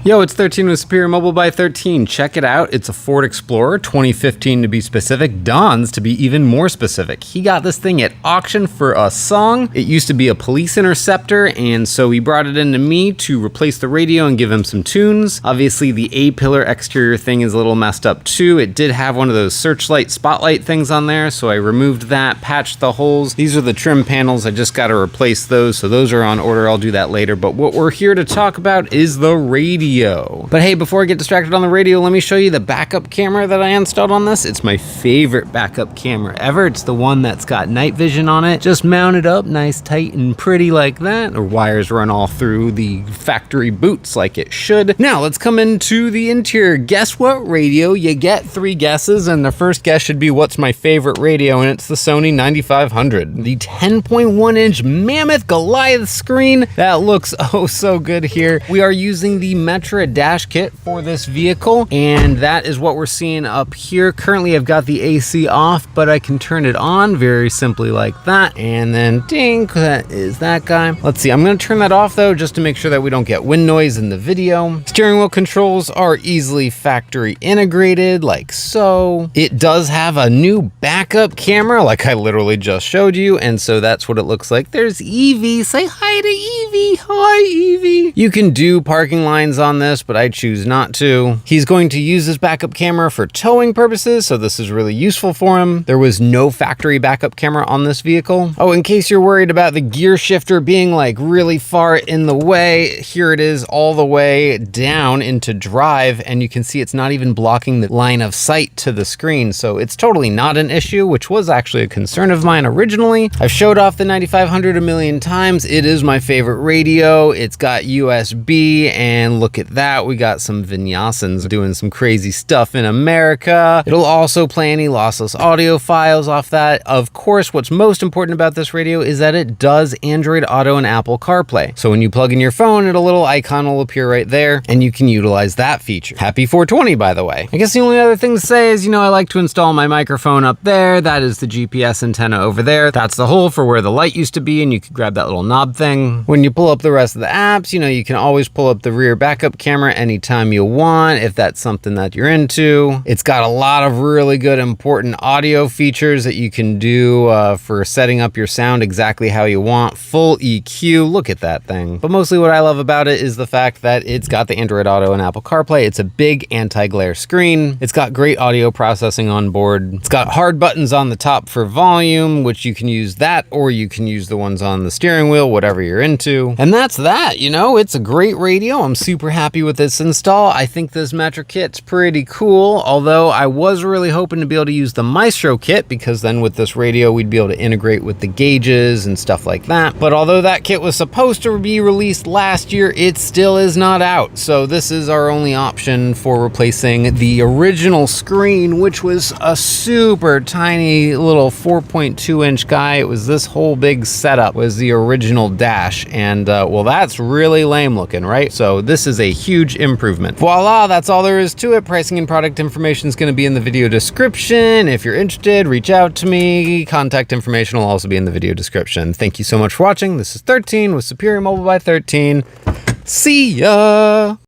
Yo, it's 13 with Superior Mobile by 13. Check it out. It's a Ford Explorer, 2015 to be specific. Don's to be even more specific. He got this thing at auction for a song. It used to be a police interceptor, and so he brought it into me to replace the radio and give him some tunes. Obviously, the A-pillar exterior thing is a little messed up too. It did have one of those searchlight spotlight things on there, so I removed that, patched the holes. These are the trim panels. I just got to replace those, so those are on order. I'll do that later, but what we're here to talk about is the radio. But hey, before I get distracted on the radio, let me show you the backup camera that I installed on this. It's my favorite backup camera ever. It's the one that's got NightVision on it. Just mounted up nice, tight, and pretty like that. Or wires run all through the factory boots like it should. Now, let's come into the interior. Guess what radio? You get 3 guesses, and the first guess should be what's my favorite radio, and it's the Sony 9500. The 10.1-inch mammoth Goliath screen. That looks oh so good here. We are using the Metra Dash Kit for this vehicle, and that is what we're seeing up here. Currently, I've got the AC off, but I can turn it on very simply like that, and then ding, that is that guy. Let's see, I'm gonna turn that off though, just to make sure that we don't get wind noise in the video. Steering wheel controls are easily factory integrated, like so. It does have a new backup camera, like I literally just showed you, and so that's what it looks like. There's Evie, say hi to Evie. Hi, Evie. You can do parking lines on this, but I choose not to. He's going to use this backup camera for towing purposes, so this is really useful for him. There was no factory backup camera on this vehicle. Oh, in case you're worried about the gear shifter being like really far in the way, here it is all the way down into drive, and you can see it's not even blocking the line of sight to the screen, so it's totally not an issue, which was actually a concern of mine originally. I've showed off the 9500 a million times. It is my favorite radio. It's got USB, and look at that. We got some Vinyasans doing some crazy stuff in America. It'll also play any lossless audio files off that. Of course, what's most important about this radio is that it does Android Auto and Apple CarPlay. So when you plug in your phone, a little icon will appear right there, and you can utilize that feature. Happy 420, by the way. I guess the only other thing to say is, I like to install my microphone up there. That is the GPS antenna over there. That's the hole for where the light used to be, and you could grab that little knob thing. When you pull up the rest of the apps, you can always pull up the rear backup camera anytime you want, if that's something that you're into. It's got a lot of really good, important audio features that you can do for setting up your sound exactly how you want. Full EQ, look at that thing. But mostly what I love about it is the fact that it's got the Android Auto and Apple CarPlay. It's a big anti-glare screen. It's got great audio processing on board. It's got hard buttons on the top for volume, which you can use that, or you can use the ones on the steering wheel, whatever you're into. And that's that, it's a great radio. I'm super happy with this install. I think this Metra kit's pretty cool, although I was really hoping to be able to use the Maestro kit, because then with this radio, we'd be able to integrate with the gauges and stuff like that. But although that kit was supposed to be released last year, it still is not out. So this is our only option for replacing the original screen, which was a super tiny little 4.2-inch guy. It was this whole big setup was the original dash, and well, that's really lame looking, right? So this is a huge improvement. Voila, that's all there is to it. Pricing and product information is going to be in the video description. If you're interested, reach out to me. Contact information will also be in the video description. Thank you so much for watching. This is 13 with Superior Mobile by 13. See ya!